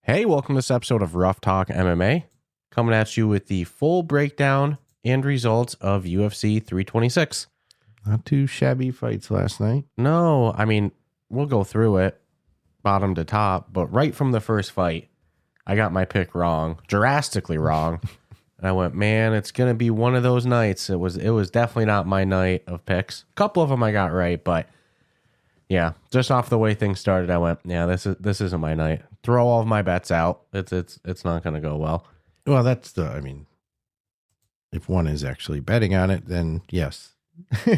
Hey, welcome to this episode of Rough Talk MMA. Coming at you with the full breakdown and results of UFC 326. Not too shabby fights last night. No, I mean, we'll go through it bottom to top, but right from the first fight, I got my pick wrong, drastically wrong. And I went, man, it's going to be one of those nights. It was definitely not my night of picks. A couple of them I got right, but yeah, just off the way things started, I went, yeah, this isn't my night. Throw all of my bets out. It's not going to go well. Well, if one is actually betting on it, then yes.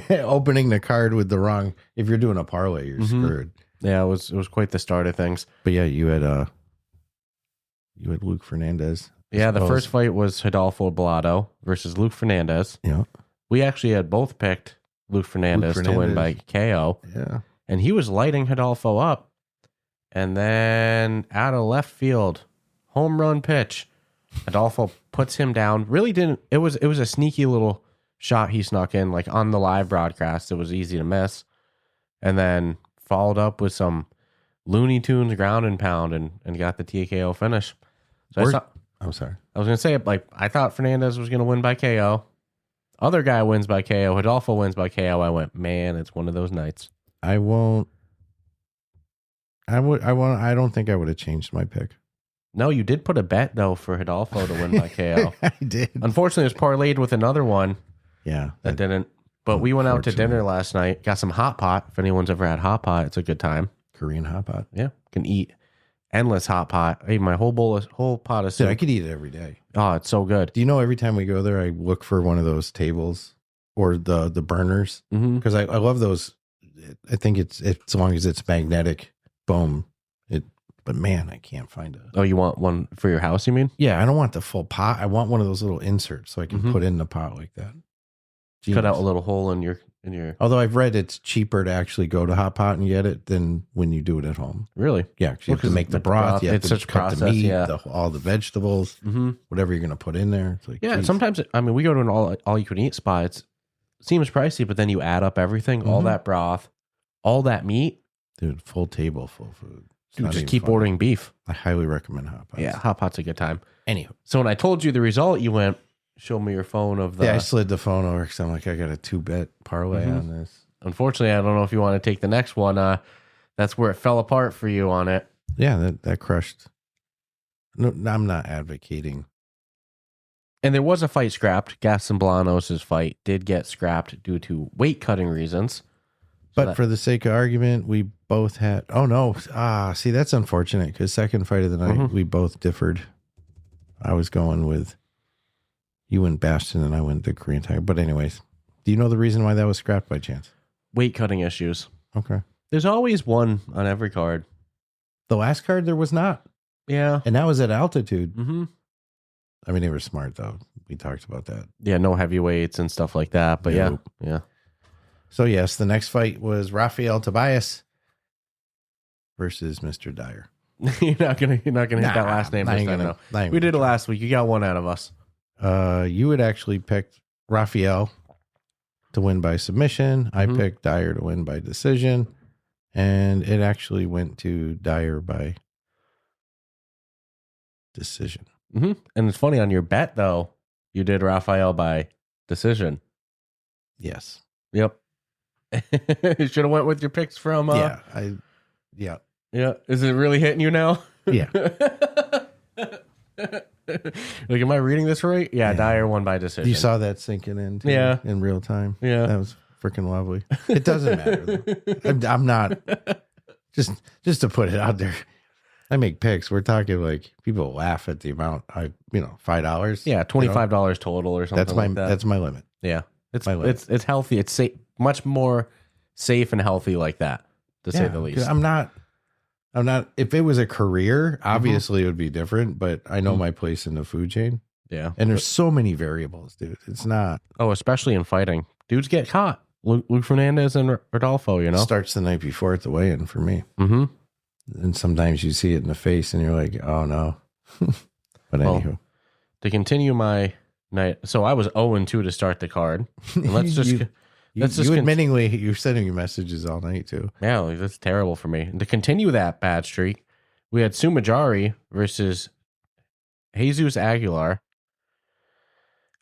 Opening the card with the wrong, if you're doing a parlay, you're screwed. Yeah, it was quite the start of things. But yeah, you had Luke Fernandez. Yeah, the first fight was Rodolfo Bellato versus Luke Fernandez. Yeah. We actually had both picked Luke Fernandez to win by KO. Yeah. And he was lighting Rodolfo up. And then out of left field, home run pitch. Rodolfo puts him down. Really didn't. It was a sneaky little shot he snuck in, like on the live broadcast. It was easy to miss. And then followed up with some Looney Tunes ground and pound and got the TKO finish. So I'm sorry. I was going to say, like, I thought Fernandez was going to win by KO. Other guy wins by KO. Rodolfo wins by KO. I went, man, it's one of those nights. I don't think I would have changed my pick. No, you did put a bet, though, for Rodolfo to win by KO. I did. Unfortunately, it was parlayed with another one. Yeah. That didn't. But we went out to dinner last night. Got some hot pot. If anyone's ever had hot pot, it's a good time. Korean hot pot. Yeah. Can eat endless hot pot. I ate my whole pot of soup. Dude, I could eat it every day. Oh, it's so good. Do you know every time we go there, I look for one of those tables or the burners? Because I love those. I think it's as long as it's magnetic, boom. But man, I can't find it. Oh, you want one for your house, you mean? Yeah, I don't want the full pot. I want one of those little inserts so I can put in the pot like that. Genius. Cut out a little hole in your. Although I've read it's cheaper to actually go to hot pot and get it than when you do it at home. Really? Yeah, because you have to make the broth. You have to cut the meat, all the vegetables, whatever you're going to put in there. It's like, yeah, geez. sometimes, I mean, we go to an all you can eat spot. It seems pricey, but then you add up everything, all that broth, all that meat. Dude, full table, full food. Dude, just keep ordering beef. I highly recommend hot pot. Yeah, hot pot's a good time. Anywho. So when I told you the result, you went, show me your phone of the... Yeah, I slid the phone over because I'm like, I got a 2-bet parlay on this. Unfortunately, I don't know if you want to take the next one. That's where it fell apart for you on it. Yeah, that crushed. No, I'm not advocating. And there was a fight scrapped. Gaston Blanos' fight did get scrapped due to weight cutting reasons. But for the sake of argument, we both had... Oh, no. See, that's unfortunate because second fight of the night, we both differed. I was going with... You went Bastion and I went the Korean Tiger. But anyways, do you know the reason why that was scrapped by chance? Weight cutting issues. Okay. There's always one on every card. The last card, there was not. Yeah. And that was at altitude. I mean, they were smart, though. We talked about that. Yeah, no heavyweights and stuff like that. But Nope. yeah. So, yes, the next fight was Rafael Tobias versus Mr. Diyar. You're not gonna hit that last name this time, no. We did it last week. You got one out of us. You had actually picked Rafael to win by submission. I picked Diyar to win by decision. And it actually went to Diyar by decision. And it's funny, on your bet, though, you did Rafael by decision. Yes. Yep. You should have went with your picks from... Yeah. Is it really hitting you now? Yeah. Like, am I reading this right? Yeah, Diyar won by decision. You saw that sinking in too, in real time. Yeah. That was freaking lovely. It doesn't matter, though. I'm not... Just to put it out there, I make picks. We're talking like people laugh at the amount. $5. Yeah, $25 total or something like that. That's my limit. Yeah. It's my limit. It's healthy. It's safe, much more safe and healthy like that, to say the least. I'm not, if it was a career, obviously it would be different, but I know my place in the food chain. Yeah. And there's so many variables, dude. It's not. Oh, especially in fighting. Dudes get caught. Luke Fernandez and Rodolfo, you know? Starts the night before at the weigh-in for me. And sometimes you see it in the face and you're like, oh no. But anywho. To continue my night, so I was 0-2 to start the card. And let's just... you're sending me messages all night too. Yeah, that's terrible for me. And to continue that bad streak, We had Sumudaerji versus Jesus Aguilar.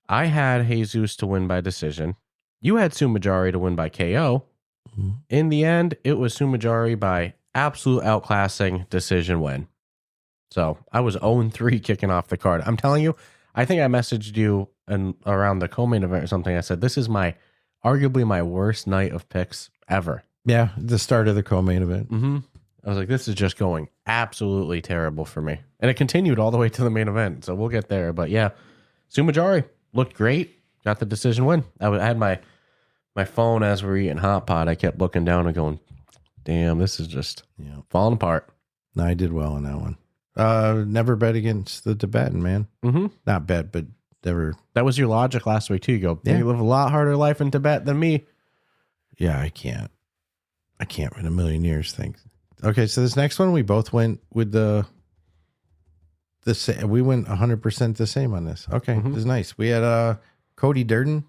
I had Jesus to win by decision. You had Sumudaerji to win by KO. Mm-hmm. In the end, it was Sumudaerji by absolute outclassing decision win. So I was 0-3 kicking off the card. I'm telling you, I think I messaged you around the co-main event or something. I said, this is arguably my worst night of picks ever. Yeah, the start of the co-main event. Mm-hmm. I was like, this is just going absolutely terrible for me. And it continued all the way to the main event. So we'll get there. But yeah, Sumudaerji looked great. Got the decision win. I had my phone as we were eating hot pot. I kept looking down and going, damn, this is just falling apart. No, I did well on that one. Never bet against the Tibetan, man. Mm-hmm. Not bet, but never. That was your logic last week too. You go, you live a lot harder life in Tibet than me. Yeah, I can't in a million years think. Okay, so this next one we both went with the same. We went 100% the same on this. Okay, This is nice. We had Cody Durden.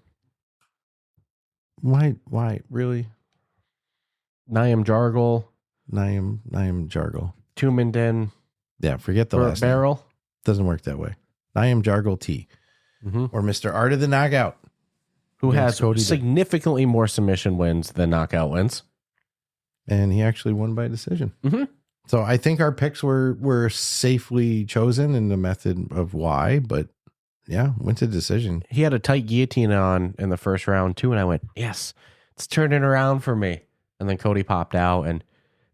Why really? Nyamjargal. Nyamjargal. Tumendemberel. Yeah, forget the last name. Doesn't work that way. Nyamjargal T. Or Mr. Art of the Knockout. Who has significantly more submission wins than knockout wins. And he actually won by decision. So I think our picks were safely chosen in the method of why, but yeah, went to decision. He had a tight guillotine on in the first round too, and I went, yes, it's turning around for me. And then Cody popped out, and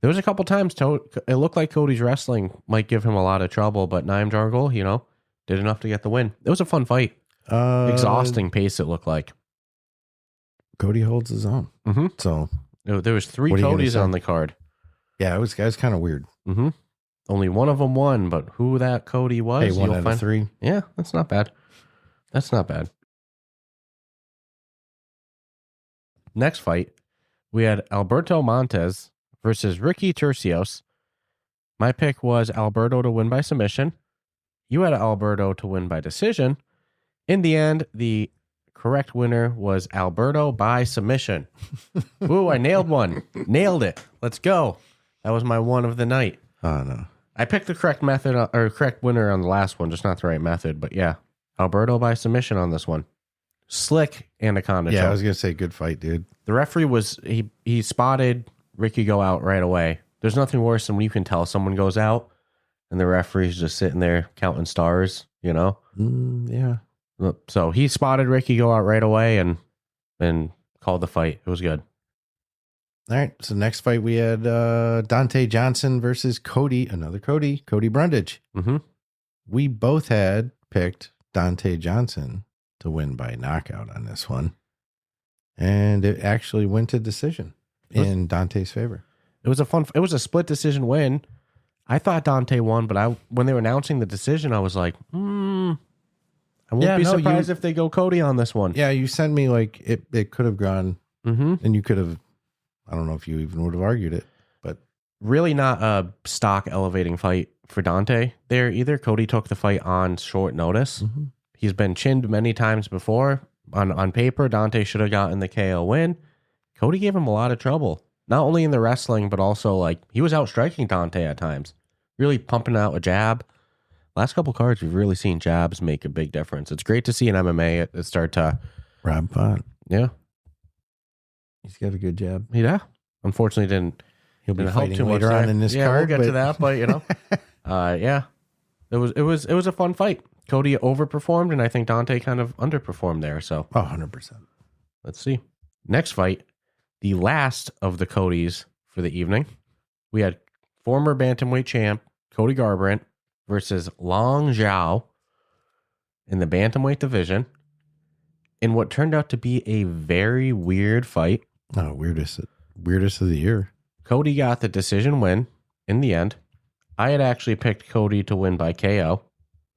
there was a couple times it looked like Cody's wrestling might give him a lot of trouble, but Nyamjargal, did enough to get the win. It was a fun fight. Exhausting pace it looked like. Cody holds his own. So there was 3 Codys on the card. Yeah, it was kind of weird. Only one of them won, but who that Cody was, hey, 1 out of 3. Yeah, that's not bad. That's not bad. Next fight, we had Alberto Montes versus Ricky Turcios. My pick was Alberto to win by submission. You had Alberto to win by decision. In the end, the correct winner was Alberto by submission. Ooh, I nailed one. Nailed it. Let's go. That was my one of the night. Oh, no. I picked the correct method or correct winner on the last one, just not the right method. But yeah, Alberto by submission on this one. Slick Anaconda. Yeah, choke. I was going to say good fight, dude. The referee he spotted Ricky go out right away. There's nothing worse than when you can tell someone goes out and the referee's just sitting there counting stars, Yeah. So he spotted Ricky go out right away and called the fight. It was good. All right. So next fight we had Donte Johnson versus Cody. Another Cody Brundage. We both had picked Donte Johnson to win by knockout on this one. And it actually went to decision in Dante's favor. It was a split decision win. I thought Donte won, but when they were announcing the decision, I was like, I won't be surprised if they go Cody on this one. Yeah, you sent me like it could have gone, and you could have, I don't know if you even would have argued it, but really not a stock elevating fight for Donte there either. Cody took the fight on short notice. He's been chinned many times before. On paper, Donte should have gotten the KO win. Cody gave him a lot of trouble, not only in the wrestling, but also he was outstriking Donte at times, really pumping out a jab. Last couple cards, we've really seen jabs make a big difference. It's great to see in MMA it start to... Rob Font. Yeah. He's got a good jab. Yeah. Unfortunately, He'll be didn't fighting help too later much on in this yeah, card. We'll get to that, but yeah. It was a fun fight. Cody overperformed, and I think Donte kind of underperformed there. So 100%. Let's see. Next fight, the last of the Codys for the evening. We had former bantamweight champ Cody Garbrandt versus Long Xiao in the bantamweight division in what turned out to be a very weird fight. Oh, weirdest of the year. Cody got the decision win in the end. I had actually picked Cody to win by KO.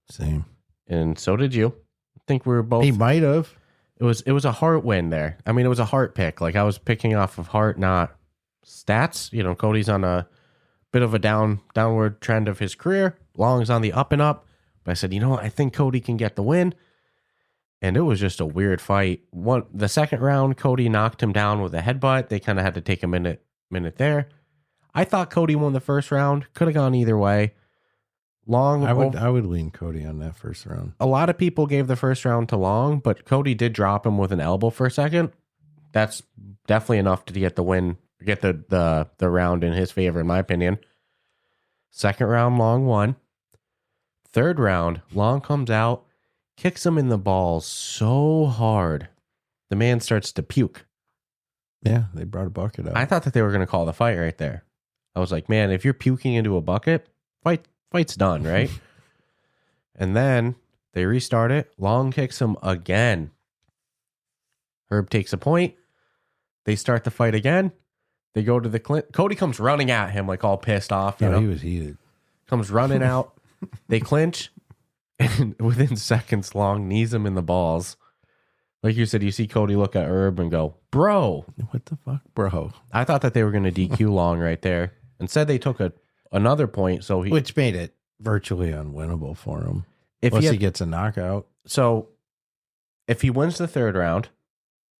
Same. And so did you. I think we were both. He might have. It was a heart win there. I mean, it was a heart pick. I was picking off of heart, not stats. Cody's on a bit of a downward trend of his career. Long's on the up and up. But I said, I think Cody can get the win. And it was just a weird fight. The second round, Cody knocked him down with a headbutt. They kind of had to take a minute there. I thought Cody won the first round. Could have gone either way. Long. I would lean Cody on that first round. A lot of people gave the first round to Long, but Cody did drop him with an elbow for a second. That's definitely enough to get the win, get the round in his favor, in my opinion. Second round, Long won. Third round, Long comes out, kicks him in the balls so hard, the man starts to puke. Yeah, they brought a bucket out. I thought that they were going to call the fight right there. I was like, man, if you're puking into a bucket, fight's done, right? And then they restart it. Long kicks him again. Herb takes a point. They start the fight again. They go to the clinch. Cody comes running at him like all pissed off. You know? He was heated. Comes running out. They clinch. And within seconds, Long knees him in the balls. Like you said, you see Cody look at Herb and go, bro. What the fuck, bro? I thought that they were going to DQ Long right there. Instead, they took another point. Which made it virtually unwinnable for him. Unless he gets a knockout. So if he wins the third round,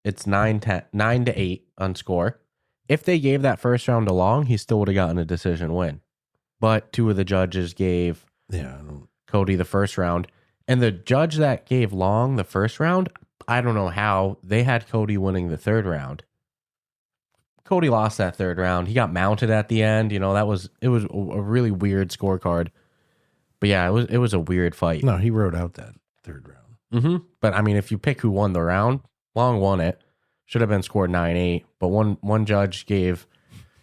it's 9-8 on score. If they gave that first round to Long, he still would have gotten a decision win. But two of the judges gave Cody the first round. And the judge that gave Long the first round, I don't know how, they had Cody winning the third round. Cody lost that third round. He got mounted at the end. You know, it was a really weird scorecard. But yeah, it was a weird fight. No, he wrote out that third round. Mm-hmm. But I mean, if you pick who won the round, Long won it. Should have been scored 9-8. But one judge gave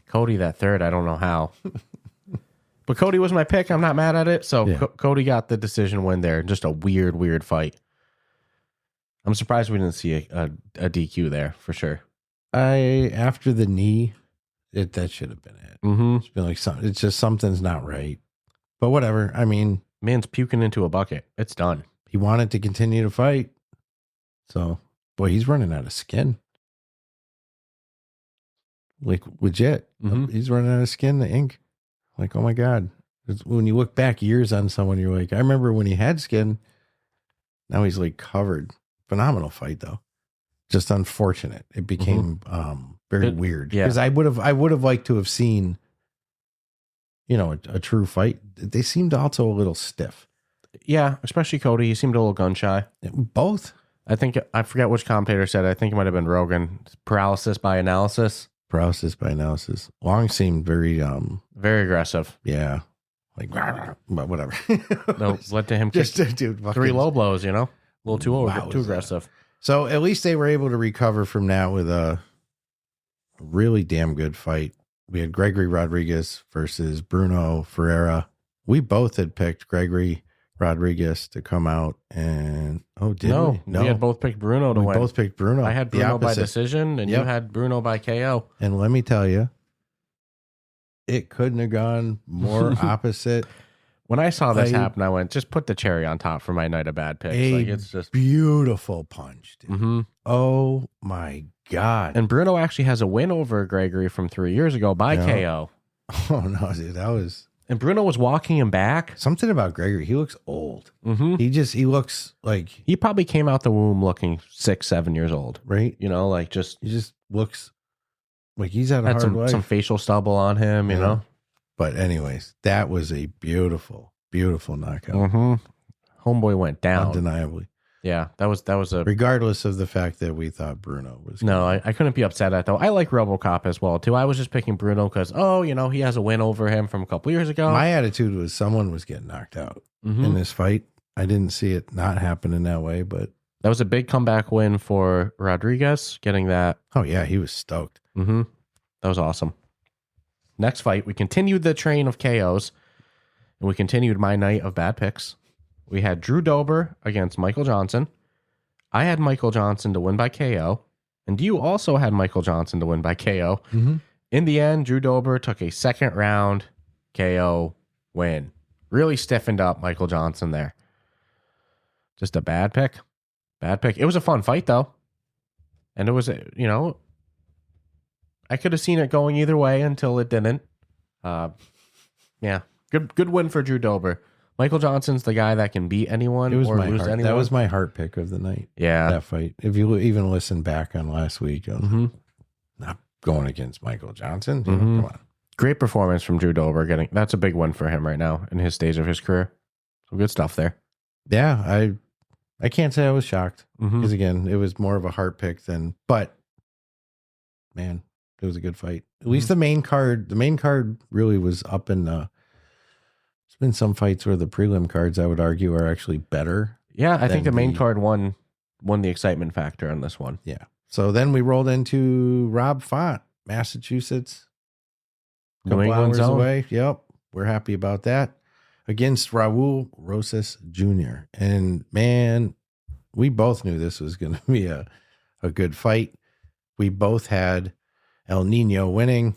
Cody that third. I don't know how. But Cody was my pick. I'm not mad at it. So yeah. Cody got the decision win there. Just a weird fight. I'm surprised we didn't see a DQ there for sure. After the knee, that should have been it. Mm-hmm. It's been like it's just something's not right. But whatever. I mean, man's puking into a bucket. It's done. He wanted to continue to fight. So, boy, he's running out of skin. Like legit, He's running out of skin. The ink. Like, oh my God. When you look back years on someone, you're like, I remember when he had skin. Now he's like covered. Phenomenal fight though. Just unfortunate. It became very weird. Yeah. Because I would have liked to have seen, a true fight. They seemed also a little stiff. Yeah, especially Cody. He seemed a little gun shy. Both. I forget which commentator said. I think it might have been Rogan. Paralysis by analysis. Long seemed very aggressive. Yeah. Like, but whatever. No, led to him just dude, 3 low blows, a little too aggressive. So at least they were able to recover from that with a really damn good fight. We had Gregory Rodrigues versus Brunno Ferreira. We both had picked Gregory Rodrigues to come out, and No, we had both picked Brunno to win. We both picked Brunno. I had Brunno by decision, and you had Brunno by KO. And let me tell you, it couldn't have gone more opposite. When I saw this happen, I went, just put the cherry on top for my night of bad picks. It's just beautiful punch, dude. Mm-hmm. Oh my God. And Brunno actually has a win over Gregory from 3 years ago by KO. Oh no, dude, that was. And Brunno was walking him back. Something about Gregory. He looks old. Mm-hmm. He looks like he probably came out the womb looking 6-7 years old, right? He just looks like he's had a hard life. Some facial stubble on him, you know. But anyways, that was a beautiful knockout. Mm-hmm. Homeboy went down undeniably. Yeah, that was a. Regardless of the fact that we thought Brunno was. No, I couldn't be upset at though. I like RoboCop as well too. I was just picking Brunno because he has a win over him from a couple years ago. My attitude was someone was getting knocked out in this fight. I didn't see it not happen in that way, but that was a big comeback win for Rodrigues, getting that. Oh yeah, he was stoked. Mm-hmm. That was awesome. Next fight, we continued the train of KOs, and we continued my night of bad picks. We had Drew Dober against Michael Johnson. I had Michael Johnson to win by KO, and you also had Michael Johnson to win by KO. Mm-hmm. In the end, Drew Dober took a second round KO win. Really stiffened up Michael Johnson there. Just a bad pick. It was a fun fight, though. And it was, I could have seen it going either way until it didn't. Yeah. Good win for Drew Dober. Michael Johnson's the guy that can beat anyone or lose anyone. That was my heart pick of the night. Yeah. That fight. If you even listen back on last week, not going against Michael Johnson. Come on. Great performance from Drew Dober. That's a big one for him right now in his stage of his career. So good stuff there. Yeah, I can't say I was shocked because again, it was more of a heart pick but man, it was a good fight. At least the main card really was up in there's been some fights where the prelim cards I would argue are actually better. Yeah, I think the main card won the excitement factor on this one. Yeah. So then we rolled into Rob Font, Massachusetts. Couple hours away. Yep. We're happy about that. Against Raul Rosas Jr. And man, we both knew this was going to be a good fight. We both had El Nino winning.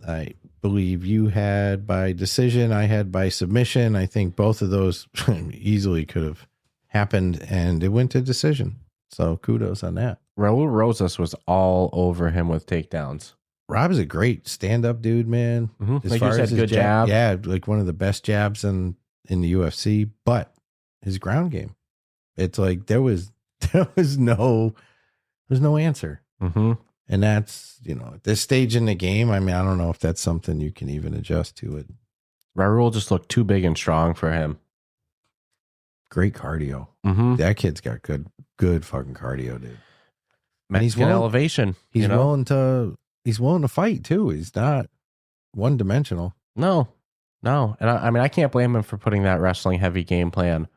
I believe you had by decision. I had by submission. I think both of those easily could have happened, and it went to decision. So kudos on that. Raul Rosas was all over him with takedowns. Rob is a great stand-up dude, man. As far as his good jab. Yeah, like one of the best jabs in the UFC, but his ground game. It's like there was no answer. And that's, at this stage in the game, I mean, I don't know if that's something you can even adjust to it. Raul just looked too big and strong for him. Great cardio. That kid's got good fucking cardio, dude. And he's willing, elevation. He's willing to fight too. He's not one dimensional. No. And I mean, I can't blame him for putting that wrestling heavy game plan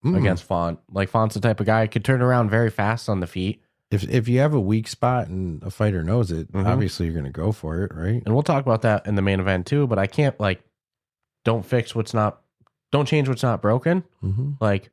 against Font. Like Font's the type of guy who could turn around very fast on the feet. If you have a weak spot and a fighter knows it, obviously you're going to go for it, right? And we'll talk about that in the main event too, but I can't don't change what's not broken. Like,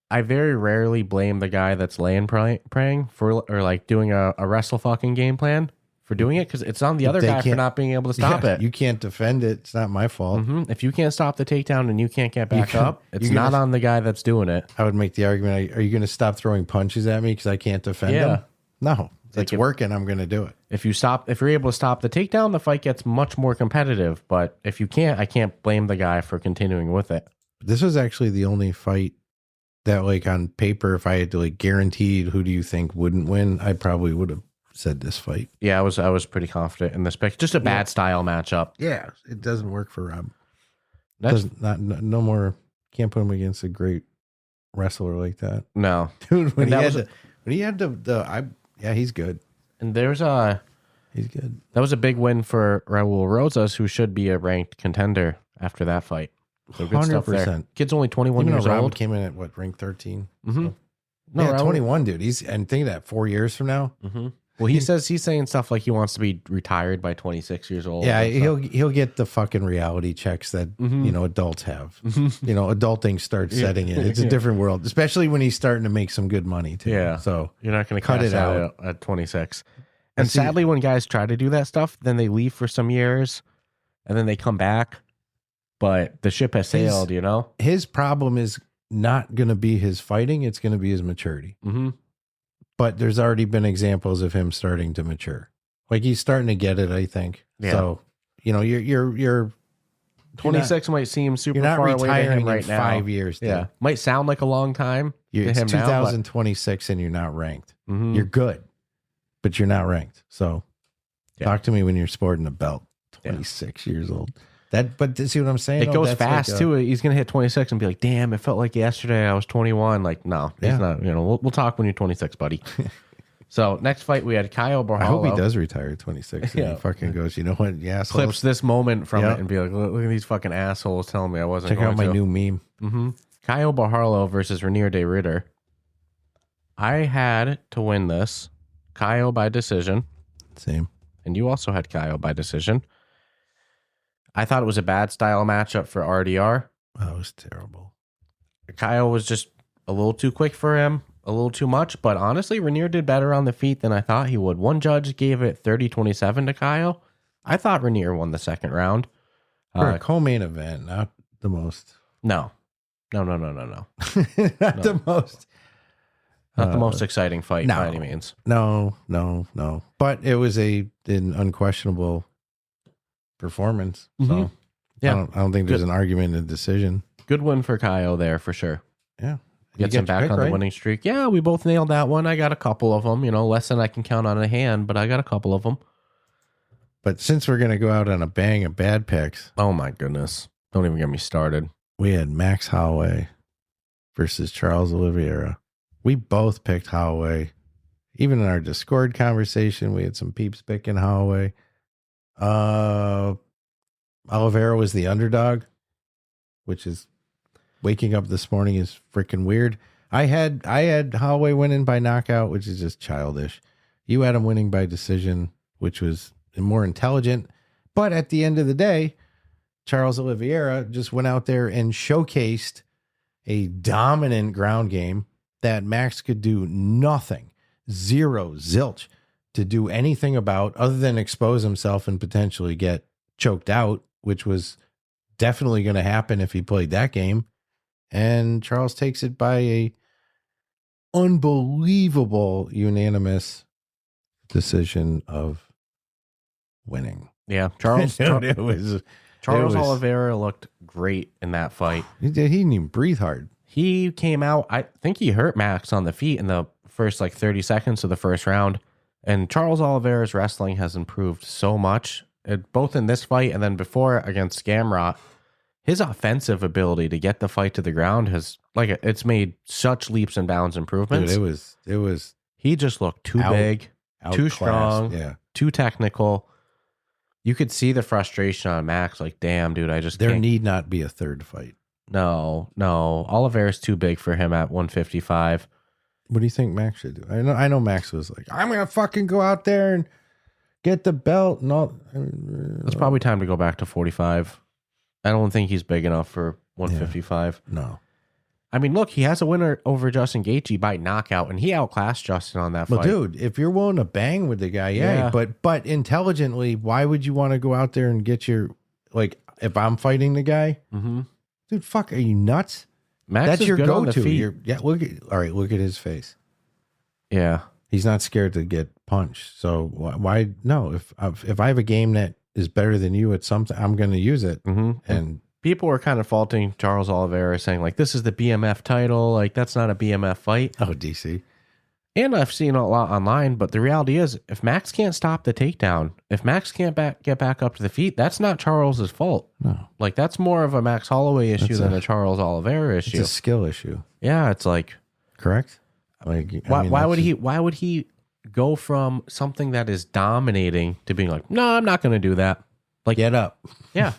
I very rarely blame the guy that's laying praying for, or doing a wrestle fucking game plan for doing it, because it's on the other guy for not being able to stop it. You can't defend it. It's not my fault. If you can't stop the takedown and you can't get back up, it's not on the guy that's doing it. I would make the argument, are you going to stop throwing punches at me because I can't defend them? No. It's working. I'm going to do it. If you're able to stop the takedown, the fight gets much more competitive. But if you can't, I can't blame the guy for continuing with it. This was actually the only fight that, on paper, if I had to guaranteed who do you think wouldn't win, I probably would have said this fight. Yeah, I was pretty confident in this pick. Just a bad style matchup. Yeah, it doesn't work for Rob. No more. Can't put him against a great wrestler like that. No, dude. He's good. And he's good. That was a big win for Raul Rosas, who should be a ranked contender after that fight. So good 100%. Stuff there. Kid's only 21 years old. Came in at rank 13. So. No, 21, dude. And think of that, 4 years from now. Well, he's saying stuff like he wants to be retired by 26 years old. Yeah, he'll get the fucking reality checks that adults have. Adulting starts setting in. It's a different world, especially when he's starting to make some good money too. Yeah, so you're not going to cut it out at 26. And sadly, when guys try to do that stuff, then they leave for some years, and then they come back. But the ship has sailed. His problem is not going to be his fighting; it's going to be his maturity. But there's already been examples of him starting to mature. He's starting to get it, I think. Yeah. So, you're 26 might seem super far away to him right now. 5 years. Dude. Yeah. Might sound like a long time to him 2026 and you're not ranked. You're good, but you're not ranked. So talk to me when you're sporting a belt. 26 years old. But see what I'm saying? It goes fast too. He's gonna hit 26 and be like, "Damn, it felt like yesterday I was 21." No, he's not. We'll talk when you're 26, buddy. So next fight we had Caio Borralho. I hope he does retire at 26. And he fucking goes, you know what? Yeah, clips this moment from it and be like, "Look at these fucking assholes telling me I wasn't." Check out my new meme. Caio Borralho versus Renier de Ridder. I had to win this. Caio by decision. Same. And you also had Caio by decision. I thought it was a bad style matchup for RDR. That was terrible. Caio was just a little too quick for him, a little too much. But honestly, Renier did better on the feet than I thought he would. One judge gave it 30-27 to Caio. I thought Renier won the second round. For a co-main event, not the most. No. Not the most. Not the most exciting fight by any means. No. But it was an unquestionable performance. So I don't think there's an argument in decision. Good win for Caio there for sure. Yeah. Gets him back on the winning streak. Yeah, we both nailed that one. I got a couple of them, less than I can count on a hand, but I got a couple of them. But since we're going to go out on a bang of bad picks, Oh my goodness. Don't even get me started. we had Max Holloway versus Charles Oliveira. We both picked Holloway. Even in our Discord conversation, we had some peeps picking Holloway. Oliveira was the underdog, which is waking up this morning is freaking weird. I had Holloway winning by knockout, which is just childish. You had him winning by decision, which was more intelligent. But at the end of the day, Charles Oliveira just went out there and showcased a dominant ground game that Max could do nothing, zero, zilch, to do anything about other than expose himself and potentially get choked out, which was definitely going to happen if he played that game. And Charles takes it by a unbelievable unanimous decision of winning. Yeah. Charles Oliveira looked great in that fight. He didn't even breathe hard. He came out, I think he hurt Max on the feet in the first 30 seconds of the first round. And Charles Oliveira's wrestling has improved so much, both in this fight and then before against Garbrandt. His offensive ability to get the fight to the ground has it's made such leaps and bounds improvements. Dude, it was he just looked too big, too strong, too technical. You could see the frustration on Max. Damn, dude, There need not be a third fight. No. Oliveira's too big for him at 155. What do you think Max should do? I know Max was like, I'm gonna fucking go out there and get the belt and all. It's probably time to go back to 45. I don't think he's big enough for 155. Yeah, no. I mean, look, he has a winner over Justin Gaethje by knockout, and he outclassed Justin on that fight. Well, dude, if you're willing to bang with the guy, yeah. But intelligently, why would you want to go out there and get your if I'm fighting the guy, dude, fuck, are you nuts? Max That's is your good on the go-to. feet. Look at his face. Yeah, he's not scared to get punched. So why no? If I have a game that is better than you at something, I'm going to use it. And people were kind of faulting Charles Oliveira, saying this is the BMF title, that's not a BMF fight. Oh, DC. And I've seen a lot online, but the reality is, if Max can't stop the takedown, if Max can't get back up to the feet, that's not Charles's fault. No, that's more of a Max Holloway issue than a Charles Oliveira issue. It's a skill issue. Yeah, it's correct. Why would he go from something that is dominating to being no, I'm not going to do that. Get up. Yeah.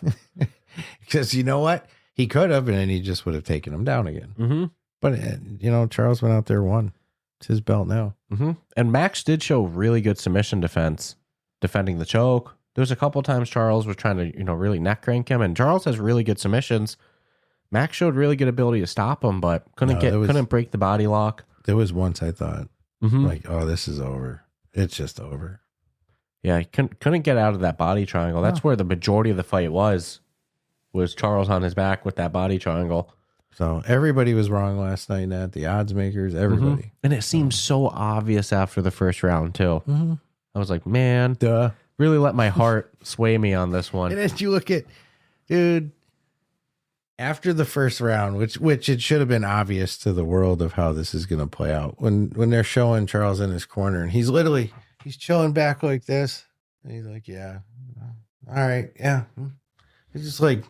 Because you know what? He could have, and then he just would have taken him down again. But, Charles went out there, won. It's his belt now. And Max did show really good submission defense, defending the choke. There's a couple times Charles was trying to, really neck crank him, and Charles has really good submissions. Max showed really good ability to stop him, but couldn't break the body lock. There was once I thought, oh, this is over. It's just over. Yeah, he couldn't get out of that body triangle. That's where the majority of the fight was Charles on his back with that body triangle. So everybody was wrong last night, Nat. The odds makers, everybody. And it seemed so obvious after the first round, too. I was like, man, really let my heart sway me on this one. And as you look at, dude, after the first round, which it should have been obvious to the world of how this is going to play out, when they're showing Charles in his corner, and he's chilling back like this, and he's like, yeah, all right, yeah. It's just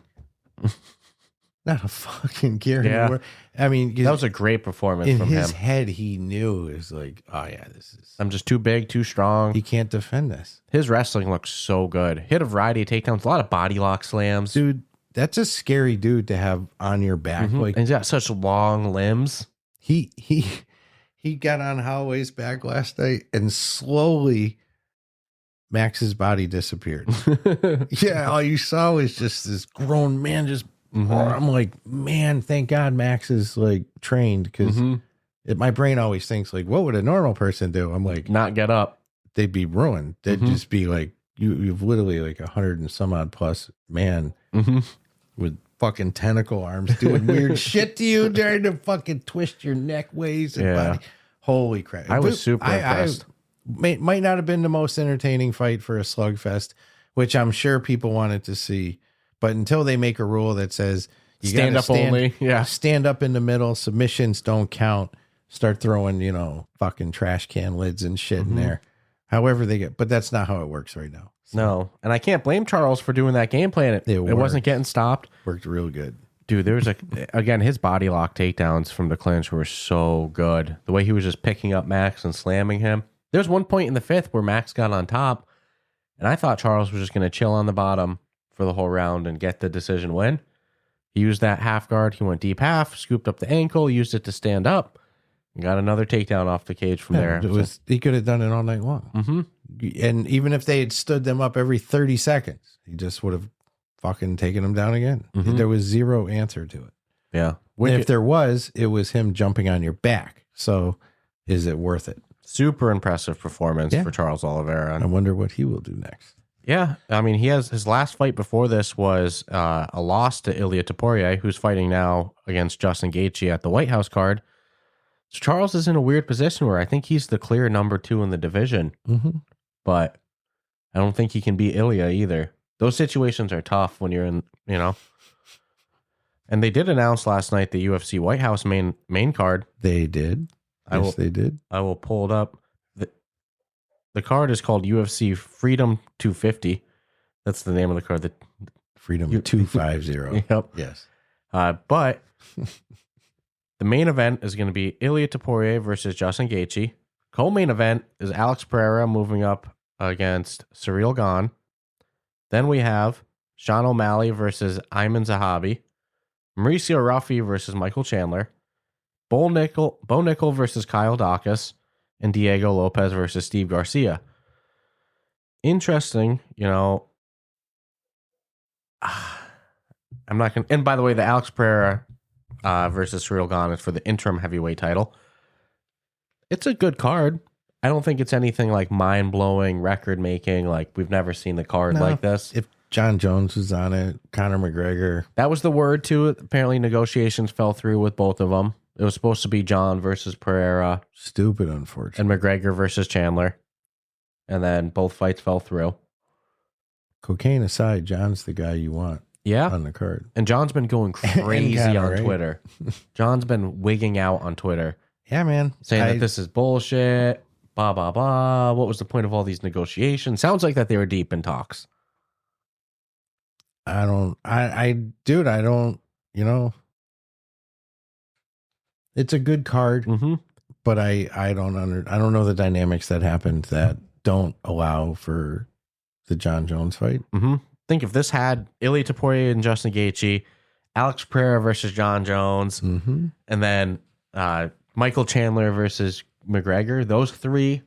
not a fucking care anymore. I mean, that was a great performance from him. In his head, he knew it was oh yeah, I'm just too big, too strong. He can't defend this. His wrestling looks so good. Hit a variety of takedowns, a lot of body lock slams. Dude, that's a scary dude to have on your back. And he's got such long limbs. He got on Holloway's back last night, and slowly Max's body disappeared. Yeah, all you saw was just this grown man just. I'm like, man, thank God Max is trained, because my brain always thinks what would a normal person do? I'm like, not get up. They'd be ruined. They'd just be you've literally 100 and some odd plus man with fucking tentacle arms doing weird shit to you, trying to fucking twist your neck ways and body. Holy crap. I was super impressed. Might not have been the most entertaining fight for a slugfest, which I'm sure people wanted to see. But until they make a rule that says you stand up only, stand up in the middle, submissions don't count, start throwing, fucking trash can lids and shit in there. However they get, but that's not how it works right now. No. And I can't blame Charles for doing that game plan. It wasn't getting stopped. Worked real good. Dude, there was again, his body lock takedowns from the clinch were so good. The way he was just picking up Max and slamming him. There was one point in the fifth where Max got on top, and I thought Charles was just going to chill on the bottom for the whole round and get the decision win. He used that half guard. He went deep half, scooped up the ankle, used it to stand up, and got another takedown off the cage from there. He could have done it all night long. Mm-hmm. And even if they had stood them up every 30 seconds, he just would have fucking taken them down again. Mm-hmm. There was zero answer to it. Yeah. And if there was, it was him jumping on your back. So is it worth it? Super impressive performance for Charles Oliveira. I wonder what he will do next. Yeah. I mean, he has his last fight before this was a loss to Ilia Topuria, who's fighting now against Justin Gaethje at the White House card. So Charles is in a weird position where I think he's the clear number 2 in the division, but I don't think he can beat Ilia either. Those situations are tough when you're in, And they did announce last night the UFC White House main card. They did. Yes, they did. I will pull it up. The card is called UFC Freedom 250. That's the name of the card. Freedom 250. Yep. Yes. But the main event is going to be Ilia Topuria versus Justin Gaethje. Co-main event is Alex Pereira moving up against Ciryl Gane. Then we have Sean O'Malley versus Ayman Zahabi. Mauricio Ruffi versus Michael Chandler. Bo Nickel versus Kyle Dacus. And Diego Lopez versus Steve Garcia. Interesting, I'm not going to... And by the way, the Alex Pereira versus Ciryl Gane is for the interim heavyweight title. It's a good card. I don't think it's anything like mind-blowing, record-making. Like, we've never seen a card like this. If John Jones was on it, Conor McGregor. That was the word, too. Apparently, negotiations fell through with both of them. It was supposed to be John versus Pereira. Stupid, unfortunately. And McGregor versus Chandler. And then both fights fell through. Cocaine aside, John's the guy you want on the card. And John's been going crazy on Twitter. John's been wigging out on Twitter. Yeah, man. Saying that this is bullshit. Blah, blah, blah. What was the point of all these negotiations? Sounds like that they were deep in talks. It's a good card, but I don't know the dynamics that happened that don't allow for the John Jones fight. Think if this had Ilia Topuria and Justin Gaethje, Alex Pereira versus John Jones, and then Michael Chandler versus McGregor, those three,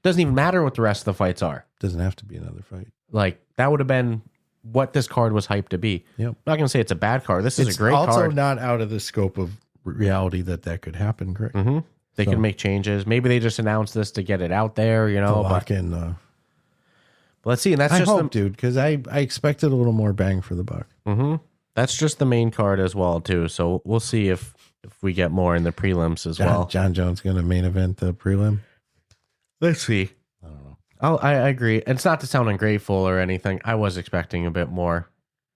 doesn't even matter what the rest of the fights are. Doesn't have to be another fight. Like, that would have been what this card was hyped to be. Yep. I'm not going to say it's a bad card. This is a great card. It's also not out of the scope of reality that could happen, correct? They can make changes. Maybe they just announced this to get it out there, lock in. But let's see. And that's dude, because I expected a little more bang for the buck. That's just the main card as well, too. So we'll see if we get more in the prelims as well. John Jones going to main event the prelim? Let's see. I don't know. I agree. It's not to sound ungrateful or anything. I was expecting a bit more.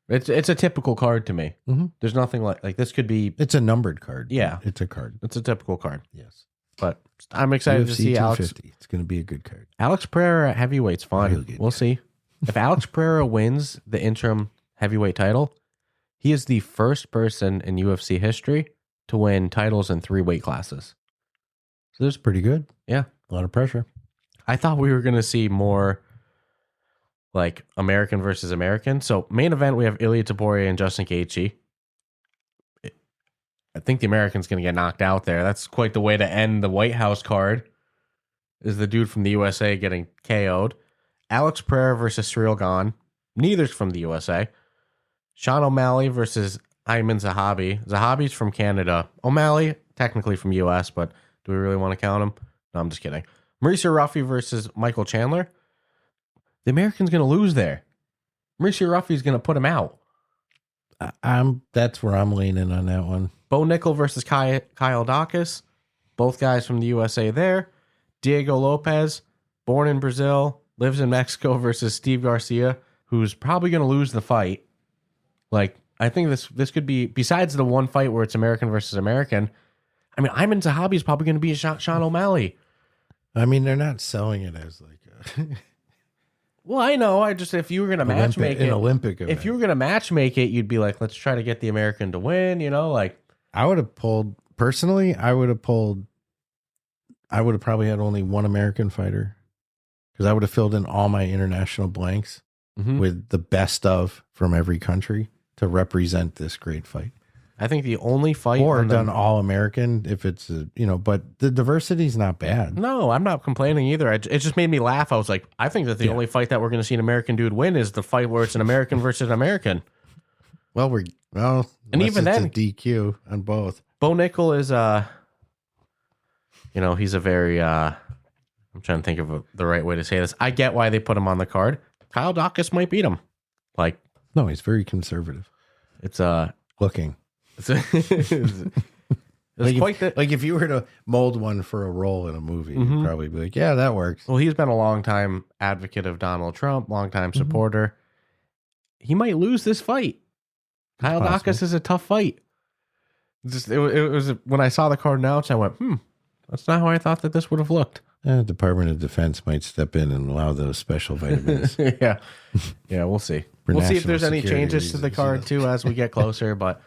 It's a typical card to me. There's nothing like this could be... It's a numbered card. Yeah. It's a card. It's a typical card. Yes. But I'm excited to see Alex. It's going to be a good card. Alex Pereira at heavyweight's fun. We'll see. If Alex Pereira wins the interim heavyweight title, he is the first person in UFC history to win titles in 3 weight classes. So that's pretty good. Yeah. A lot of pressure. I thought we were going to see more like American versus American. So main event, we have Ilia Topuria and Justin Gaethje. I think the American's going to get knocked out there. That's quite the way to end the White House card, is the dude from the USA getting KO'd. Alex Pereira versus Ciryl Gane. Neither's from the USA. Sean O'Malley versus Ayman Zahabi. Zahabi's from Canada. O'Malley, technically from US, but do we really want to count him? No, I'm just kidding. Mauricio Ruffi versus Michael Chandler. The American's going to lose there. Mauricio Ruffi's going to put him out. That's where I'm leaning on that one. Bo Nickel versus Kyle Dacus. Both guys from the USA there. Diego Lopez, born in Brazil, lives in Mexico versus Steve Garcia, who's probably going to lose the fight. Like, I think this could be, besides the one fight where it's American versus American, I mean, Ayman Zahabi is probably going to be a Sean O'Malley. I mean, they're not selling it as like a... Well, I know. I just if you were gonna match make it, Olympic event. if you were gonna match make it, you'd be like, let's try to get the American to win. You know, like I would have pulled personally. I would have probably had only one American fighter because I would have filled in all my international blanks with the best of from every country to represent this great fight. I think the only fight Or done all American if it's, but the diversity is not bad. No, I'm not complaining either. It just made me laugh. I was like, I think that the only fight that we're going to see an American dude win is the fight where it's an American versus an American. Well, and even then, DQ on both. Bo Nickel is, he's a very, I'm trying to think of the right way to say this. I get why they put him on the card. Kyle Dawkins might beat him. Like, no, he's very conservative. It's looking. Like if you were to mold one for a role in a movie, you'd probably be like, yeah, that works. Well, he's been a long time advocate of Donald Trump, long time supporter. He might lose this fight. Kyle Dawkins is a tough fight. It was when I saw the card announced, I went, that's not how I thought that this would have looked. Department of Defense might step in and allow those special vitamins. Yeah, we'll see. We'll see if there's any changes to the card too as we get closer. But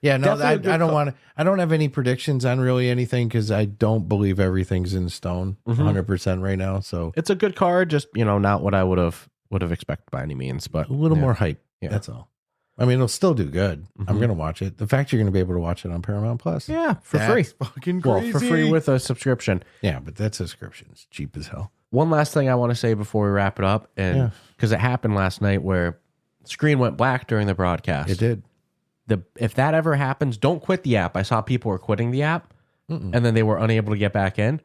yeah, no, I don't want to. I don't have any predictions on really anything because I don't believe everything's in stone 100% right now. So it's a good card, just not what I would have expected by any means, but a little more hype. Yeah. That's all. I mean, it'll still do good. I'm gonna watch it. The fact you're gonna be able to watch it on Paramount Plus, for free, fucking crazy. Well, for free with a subscription. Yeah, but that subscription is cheap as hell. One last thing I want to say before we wrap it up, and because it happened last night where the screen went black during the broadcast. It did. If that ever happens, don't quit the app. I saw people were quitting the app, and then they were unable to get back in.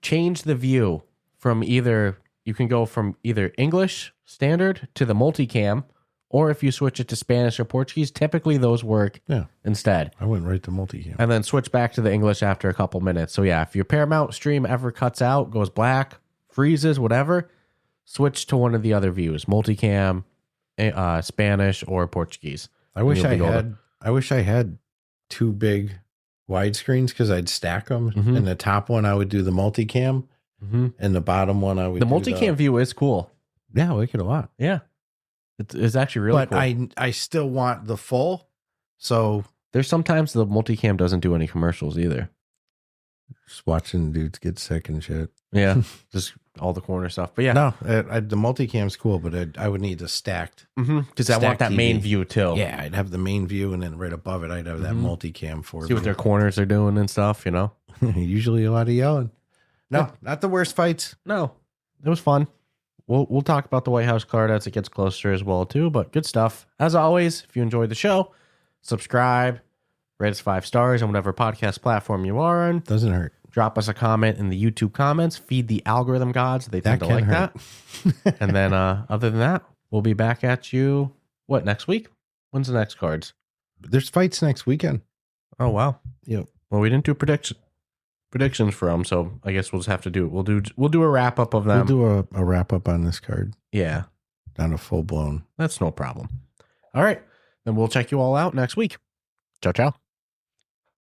Change the view from you can go from either English standard to the multicam, or if you switch it to Spanish or Portuguese, typically those work instead. I went right to multicam. And then switch back to the English after a couple minutes. So yeah, if your Paramount stream ever cuts out, goes black, freezes, whatever, switch to one of the other views, multicam, Spanish or Portuguese. I wish I had two big widescreens because I'd stack them. And the top one I would do the multicam, and the bottom one I would. The multicam view is cool. Yeah, I like it a lot. Yeah, it's actually really cool. But I still want the full. So there's sometimes the multicam doesn't do any commercials either. Just watching dudes get sick and shit. Yeah, just all the corner stuff. But yeah, no, the multicam's cool, but I would need a stacked because I want that TV. Main view too. Yeah, I'd have the main view, and then right above it, I'd have that multicam for see what their corners are doing and stuff. Usually a lot of yelling. No, not the worst fights. No, it was fun. We'll talk about the White House card as it gets closer as well too. But good stuff as always. If you enjoyed the show, subscribe, rate us 5 stars on whatever podcast platform you are on. Doesn't hurt. Drop us a comment in the YouTube comments. Feed the algorithm gods. They tend to like that. And then other than that, we'll be back at you, next week? When's the next cards? There's fights next weekend. Oh, wow. Yep. Well, we didn't do predictions for them, so I guess we'll just have to do it. We'll do a wrap-up of them. We'll do a wrap-up on this card. Yeah. Not a full-blown. That's no problem. All right. Then we'll check you all out next week. Ciao, ciao.